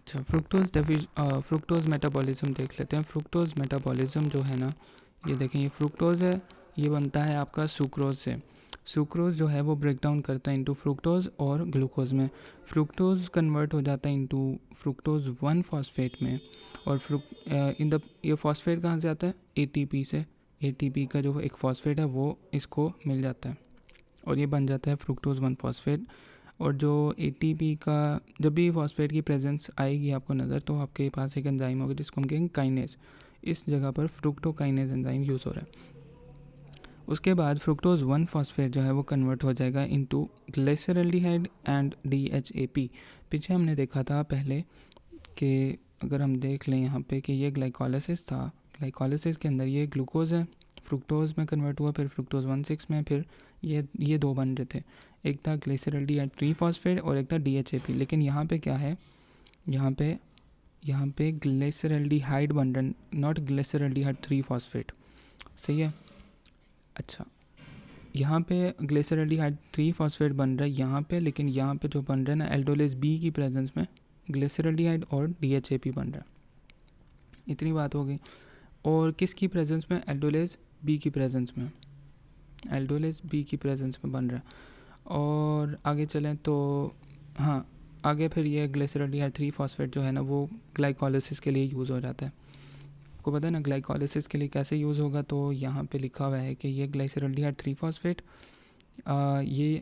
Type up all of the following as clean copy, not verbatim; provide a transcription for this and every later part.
अच्छा, fructose metabolism देख लेते हैं। फ्रुक्टोज़ मेटाबॉलिज्म जो है ना, ये देखें, ये फ्रुक्टोज़ है, ये बनता है आपका सुक्रोज़ से। सुक्रोज़ जो है वो ब्रेक डाउन करता है इंटू फ्रुक्टोज़ और ग्लूकोज़ में। फ्रुक्टोज़ कन्वर्ट हो जाता है इंटू फ्रुक्टोज़ 1 फॉस्फेट में। और ये फॉस्फेट कहाँ से आता है? एटीपी से। एटीपी का जो एक फॉस्फेट है वो इसको मिल जाता है और ये बन जाता है फ्रुक्टोज़ 1 फॉस्फेट। और जो एटीपी का जब भी फॉस्फेट की प्रेजेंस आएगी आपको नज़र, तो आपके पास एक एंजाइम होगा जिसको हम कहेंगे काइनेज। इस जगह पर फ्रुक्टोकाइनेज एंजाइम यूज़ हो रहा है। उसके बाद फ्रुक्टोज़ 1 फॉस्फेट जो है वो कन्वर्ट हो जाएगा इनटू ग्लिसरल्डिहाइड एंड डीएचएपी। पीछे हमने देखा था पहले कि अगर हम देख लें यहाँ पे कि ये ग्लाइकोलिसिस था। ग्लाइकोलिसिस के अंदर ये ग्लूकोज है, फ्रुक्टोज में कन्वर्ट हुआ, फिर फ्रुक्टोज 1,6 में, फिर ये दो बन रहे थे। एक था ग्लिसरल्डिहाइड 3 फॉस्फेट और एक था डीएचएपी। लेकिन यहाँ पे क्या है, यहाँ पे ग्लिसरल्डिहाइड बन रहा है, नॉट ग्लिसरल्डिहाइड 3 फॉस्फेट। सही है। अच्छा, यहाँ पे ग्लिसरल्डिहाइड 3 फॉस्फेट बन रहा है यहाँ पे, लेकिन यहाँ पे जो बन रहा है ना, एल्डोलेज बी की प्रेजेंस में ग्लिसरल्डिहाइड और डीएचएपी बन रहा है। इतनी बात हो गई। और किसकी प्रेजेंस में? एल्डोलेज बी की प्रेजेंस में। एल्डोलेज बी की प्रेजेंस में बन रहा है। और आगे चलें तो हाँ, आगे फिर ये ग्लिसरल्डिहाइड 3 फॉस्फेट जो है ना, वो ग्लाइकोलिसिस के लिए यूज़ हो जाता है। आपको पता है ना ग्लाइकोलिसिस के लिए कैसे यूज़ होगा? तो यहाँ पे लिखा हुआ है कि ये ग्लिसरल्डिहाइड 3 फॉस्फेट ये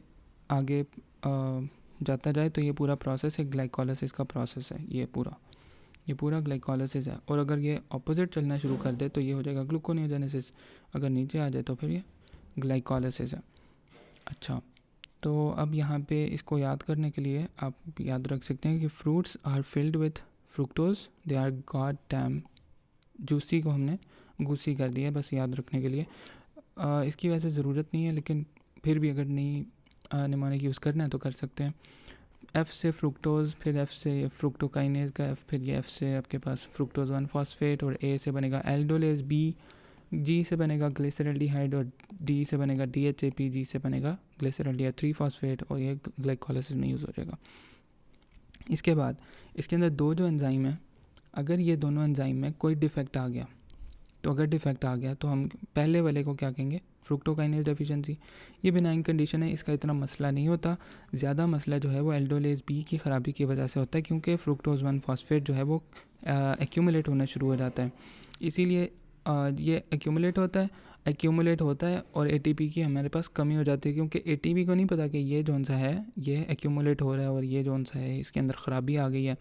आगे जाता जाए तो ये पूरा प्रोसेस एक ग्लाइकोलिसिस का प्रोसेस है। ये पूरा ग्लाइकोलिसिस है। और अगर ये ऑपोजिट चलना शुरू कर दे तो ये हो जाएगा ग्लूकोनियोजेनेसिस। अगर नीचे आ जाए तो फिर ये ग्लाइकोलिसिस है। अच्छा, तो अब यहाँ पे इसको याद करने के लिए आप याद रख सकते हैं कि fruits are filled with fructose, they are god damn juicy को हमने गूसी कर दिया, बस याद रखने के लिए। इसकी वैसे ज़रूरत नहीं है, लेकिन फिर भी अगर नहीं निमोनिक यूज़ करना है तो कर सकते हैं। एफ़ से फ्रुक्टोज़, फिर एफ़ से फ्रुक्टोकाइनेज का एफ़, फिर ये एफ़ से आपके पास फ्रुक्टोज़ 1 फॉस्फेट, और ए से बनेगा एल्डोलेज बी, जी से बनेगा ग्लिसरल्डिहाइड, और डी से बनेगा डीएचएपी, जी से बनेगा ग्लिसरल्डिहाइड 3 फॉस्फेट, और ये ग्लाइकोलिसिस में यूज़ हो जाएगा। इसके बाद इसके अंदर दो जो एंजाइम है, अगर ये दोनों एंजाइम में कोई डिफेक्ट आ गया, तो अगर डिफेक्ट आ गया तो हम पहले वाले को क्या कहेंगे? फ्रुक्टोकाइनेज डेफिशिएंसी। ये बिनाइन कंडीशन है, इसका इतना मसला नहीं होता। ज़्यादा मसला जो है वो एल्डोलेज बी की ख़राबी की वजह से होता है, क्योंकि फ्रुक्टोज 1 फॉस्फेट जो है वो एक्यूमुलेट होना शुरू हो जाता है। इसीलिए ये एक्यूमुलेट होता है और एटीपी की हमारे पास कमी हो जाती है, क्योंकि एटीपी को नहीं पता कि ये जौन सा है ये एक्यूमुलेट हो रहा है और ये जौन सा है इसके अंदर ख़राबी आ गई है।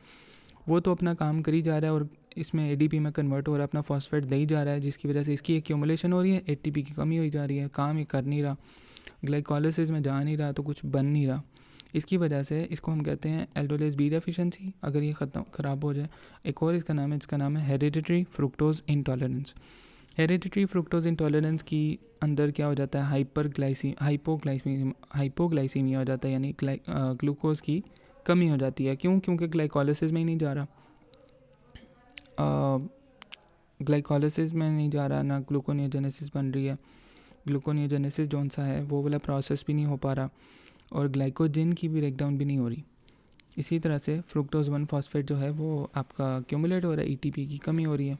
वो तो अपना काम कर ही जा रहा है और इसमें एडीपी में कन्वर्ट हो रहा है, अपना फॉस्फेट दे ही जा रहा है, जिसकी वजह से इसकी एक्यूमुलेशन हो रही है, एटीपी की कमी हुई जा रही है, काम ये कर नहीं रहा, ग्लाइकोलिसिस में जा नहीं रहा, तो कुछ बन नहीं रहा। इसकी वजह से इसको हम कहते हैं एल्डोलेज बी डेफिशिएंसी। अगर ये ख़राब हो जाए, एक और इसका नाम है hereditary fructose intolerance. Hereditary fructose intolerance की अंदर क्या हो जाता है? हाइपोग्लाइसीमिया हो जाता है, यानी ग्लूकोज की कमी हो जाती है। क्यों? क्योंकि ग्लाइकोलिसिस में ही नहीं जा रहा, ग्लाइकोलिसिस में नहीं जा रहा, ना ग्लूकोनियोजेनेसिस बन रही है। ग्लूकोनियोजेनेसिस जौन सा है वो वाला प्रोसेस भी नहीं हो पा रहा, और ग्लाइकोजन की भी ब्रेकडाउन भी नहीं हो रही। इसी तरह से फ्रुक्टोज 1 फॉस्फेट जो है वो आपका एक्यूमुलेट हो रहा है, ईटीपी की कमी हो रही है।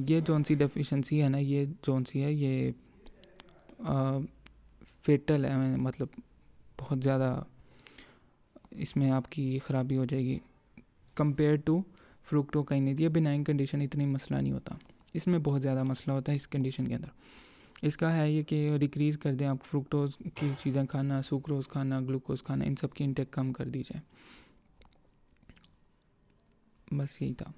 ये जौन सी डेफिशिएंसी है ना, ये जौन सी है ये फेटल है, मतलब बहुत ज़्यादा इसमें आपकी ख़राबी हो जाएगी कंपेयर टू फ्रुक्टोकाइनेज। ये बिनाइन कंडीशन इतनी मसला नहीं होता, इसमें बहुत ज़्यादा मसला होता है इस कंडीशन के अंदर। इसका है ये कि डिक्रीज़ कर दें आप फ्रुक्टोज़ की चीज़ें खाना, सुक्रोज़ खाना, ग्लूकोज़ खाना, इन सब की इंटेक कम कर दी जाए। बस यही था।